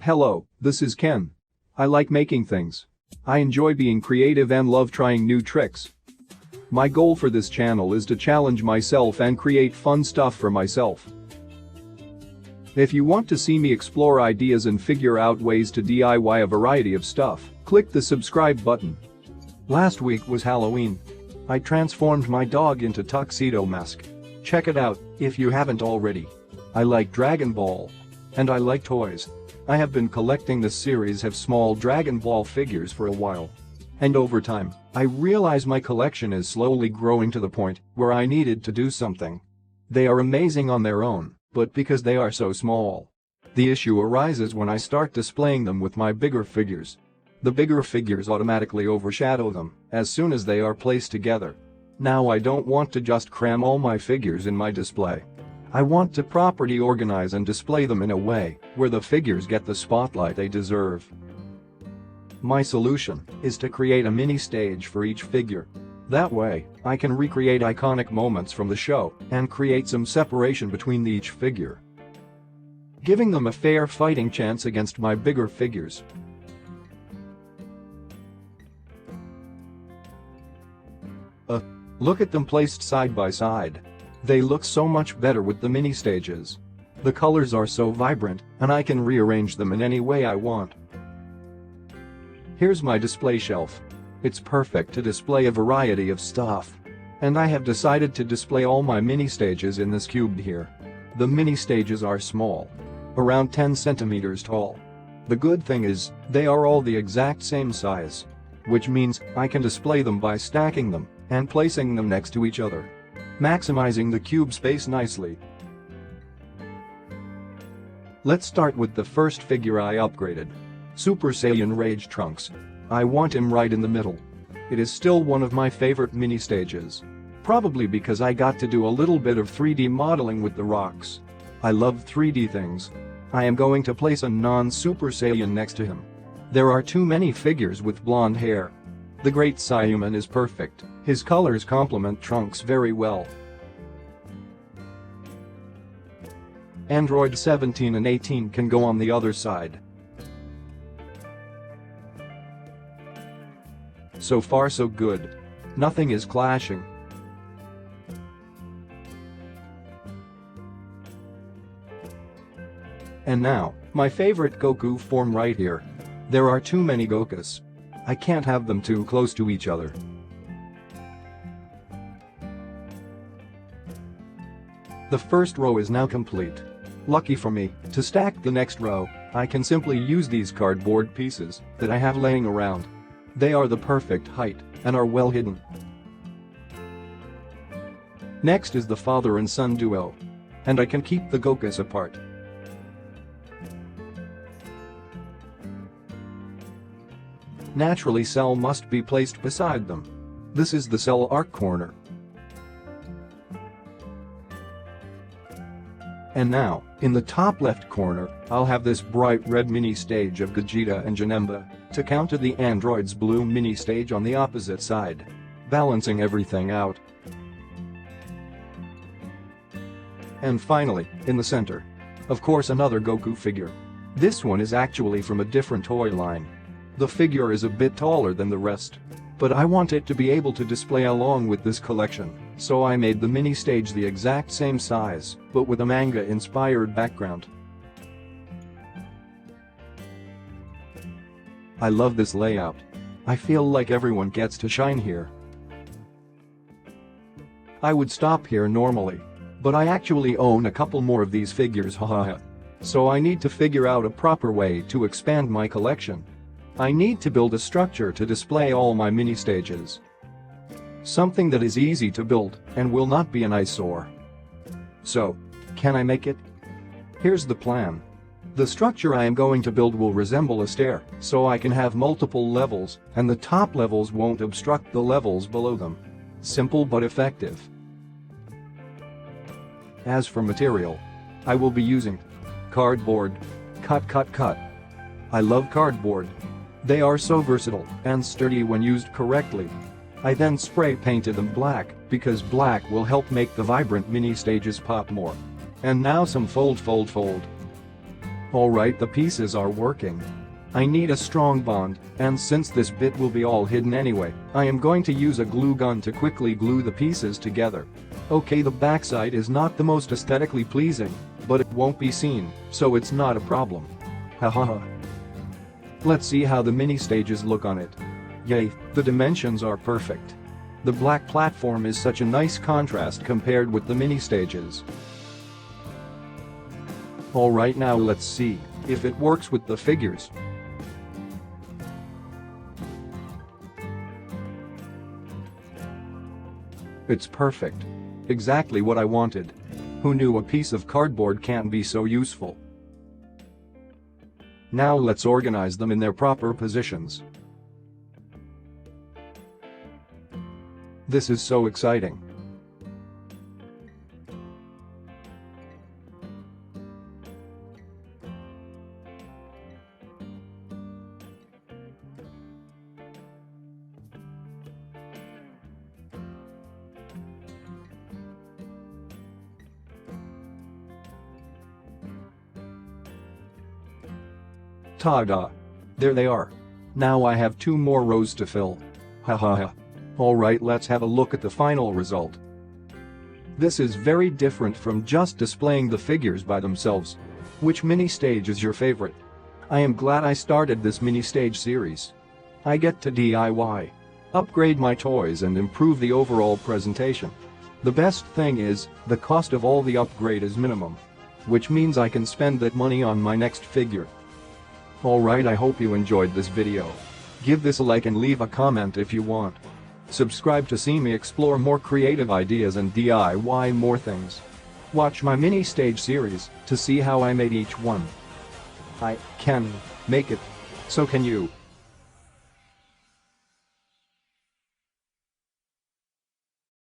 Hello, this is Ken. I like making things. I enjoy being creative and love trying new tricks. My goal for this channel is to challenge myself and create fun stuff for myself. If you want to see me explore ideas and figure out ways to DIY a variety of stuff, click the subscribe button. Last week was Halloween. I transformed my dog into tuxedo mask. Check it out if you haven't already. I like Dragon Ball. And I like toys. I have been collecting this series of small Dragon Ball figures for a while. And over time, I realize my collection is slowly growing to the point where I needed to do something. They are amazing on their own, but because they are so small, the issue arises when I start displaying them with my bigger figures. The bigger figures automatically overshadow them as soon as they are placed together. Now I don't want to just cram all my figures in my display. I want to properly organize and display them in a way where the figures get the spotlight they deserve. My solution is to create a mini stage for each figure. That way, I can recreate iconic moments from the show and create some separation between each figure, giving them a fair fighting chance against my bigger figures. Look at them placed side by side. They look so much better with the mini stages. The colors are so vibrant, and I can rearrange them in any way I want. Here's my display shelf. It's perfect to display a variety of stuff. And I have decided to display all my mini stages in this cube here. The mini stages are small, around 10 centimeters tall. The good thing is, they are all the exact same size, which means I can display them by stacking them and placing them next to each other, maximizing the cube space nicely. Let's start with the first figure I upgraded. Super Saiyan Rage Trunks. I want him right in the middle. It is still one of my favorite mini stages. Probably because I got to do a little bit of 3D modeling with the rocks. I love 3D things. I am going to place a non-Super Saiyan next to him. There are too many figures with blonde hair. The Great Saiyaman is perfect. His colors complement Trunks very well. Android 17 and 18 can go on the other side. So far so good. Nothing is clashing. And now, my favorite Goku form right here. There are too many Gokus. I can't have them too close to each other. The first row is now complete. Lucky for me, to stack the next row, I can simply use these cardboard pieces that I have laying around. They are the perfect height and are well hidden. Next is the father and son duo. And I can keep the Gokus apart. Naturally, Cell must be placed beside them. This is the Cell arc corner. And now, in the top left corner, I'll have this bright red mini stage of Gogeta and Janemba to counter the android's blue mini stage on the opposite side, balancing everything out. And finally, in the center, of course, another Goku figure. This one is actually from a different toy line. The figure is a bit taller than the rest, but I want it to be able to display along with this collection, so I made the mini stage the exact same size, but with a manga-inspired background. I love this layout. I feel like everyone gets to shine here. I would stop here normally, but I actually own a couple more of these figures, haha. So I need to figure out a proper way to expand my collection. I need to build a structure to display all my mini stages. Something that is easy to build and will not be an eyesore. So, can I make it? Here's the plan. The structure I am going to build will resemble a stair, so I can have multiple levels, and the top levels won't obstruct the levels below them. Simple but effective. As for material, I will be using cardboard. Cut. I love cardboard. They are so versatile and sturdy when used correctly. I then spray painted them black because black will help make the vibrant mini stages pop more. And now some fold. Alright, the pieces are working. I need a strong bond, and since this bit will be all hidden anyway, I am going to use a glue gun to quickly glue the pieces together. Okay, the backside is not the most aesthetically pleasing, but it won't be seen, so it's not a problem. Haha. Let's see how the mini stages look on it. Yay, the dimensions are perfect. The black platform is such a nice contrast compared with the mini stages. Alright, now let's see if it works with the figures. It's perfect. Exactly what I wanted. Who knew a piece of cardboard can be so useful? Now let's organize them in their proper positions. This is so exciting. Ta-da! There they are. Now I have 2 more rows to fill. Haha. Alright, let's have a look at the final result. This is very different from just displaying the figures by themselves. Which mini stage is your favorite? I am glad I started this mini stage series. I get to DIY, upgrade my toys and improve the overall presentation. The best thing is, the cost of all the upgrade is minimum. Which means I can spend that money on my next figure. Alright, I hope you enjoyed this video. Give this a like and leave a comment if you want. Subscribe to see me explore more creative ideas and DIY more things. Watch my mini stage series to see how I made each one. I can make it. So can you.